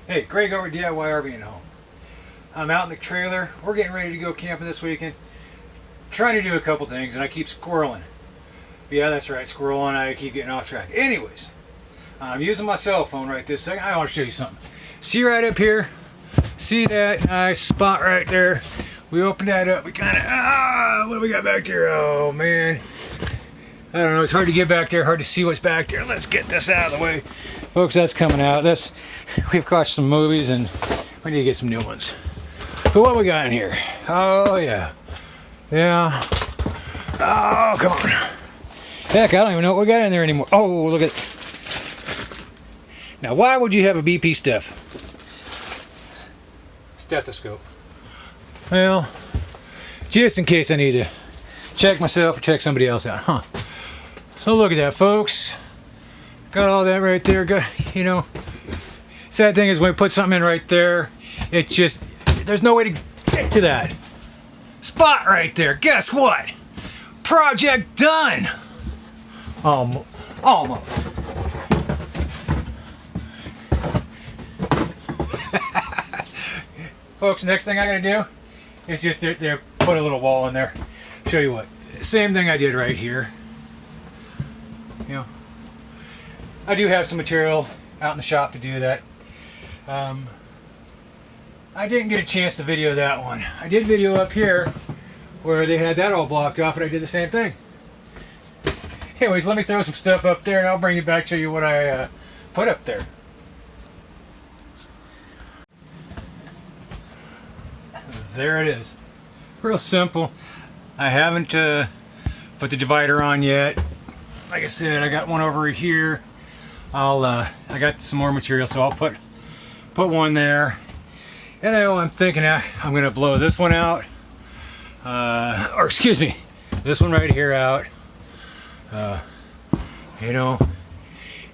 Hey, Greg over at DIY RV and Home. I'm out in the trailer. We're getting ready to go camping this weekend. Trying to do a couple things and I keep squirreling. Yeah, that's right, squirreling. I keep getting off track. Anyways, I'm using my cell phone right this second. I want to show you something. See right up here? See that nice spot right there? We open that up. We kind of, what do we got back there? Oh, man. I don't know. It's hard to get back there. Hard to see what's back there. Let's get this out of the way. Folks, that's coming out. We've watched some movies and we need to get some new ones. So what we got in here? Oh, yeah. Yeah. Oh, come on. Heck, I don't even know what we got in there anymore. Oh, look at it. Now, why would you have a BP stethoscope? Well, just in case I need to check myself or check somebody else out, huh? So look at that, folks. Got all that right there. Sad thing is when we put something in right there, it just, there's no way to get to that spot right there. Guess what? Project done. Almost. Folks, next thing I'm gonna do is just put a little wall in there. Show you what. Same thing I did right here. You know, I do have some material out in the shop to do that. I didn't get a chance to video that one. I did video up here where they had that all blocked off, but I did the same thing. Anyways, let me throw some stuff up there and I'll bring it back to you what I put up there. There it is. Real simple. I haven't put the divider on yet. Like I said, I got one over here. I got some more material, so I'll put one there. And I'm thinking I'm gonna blow this one out, or excuse me, this one right here out. You know,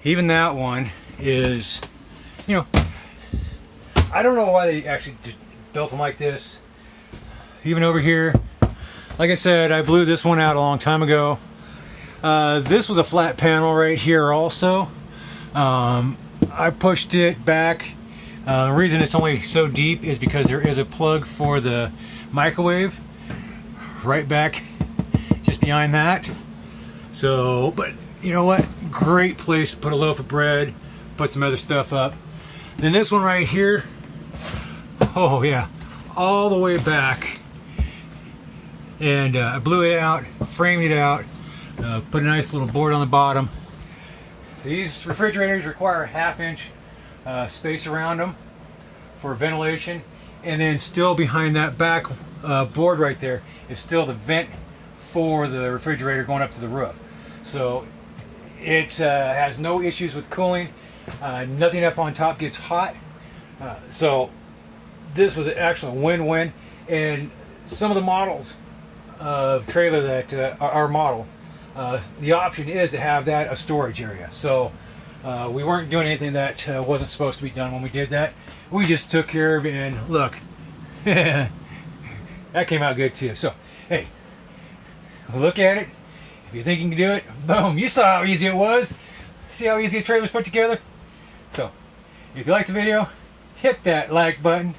even that one is, you know, I don't know why they actually built them like this. Even over here, like I said, I blew this one out a long time ago. This was a flat panel right here also. I pushed it back. The reason it's only so deep is because there is a plug for the microwave right back just behind that. So, but you know what? Great place to put a loaf of bread, put some other stuff up. Then this one right here, oh yeah, all the way back. And I blew it out, framed it out, put a nice little board on the bottom. These refrigerators require a 1/2 inch space around them for ventilation, and then still behind that back board right there is still the vent for the refrigerator going up to the roof. So it has no issues with cooling. Nothing up on top gets hot. So this was actually a win-win. And some of the models of trailer that our model, the option is to have that a storage area. So we weren't doing anything that wasn't supposed to be done when we did that. We just took care of it, and look, that came out good too. So hey, look at it. If you think you can do it, boom, you saw how easy it was. See how easy a trailer's put together? So if you liked the video, hit that like button.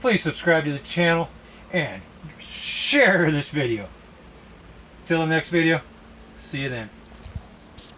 Please subscribe to the channel and share this video. Till the next video, see you then.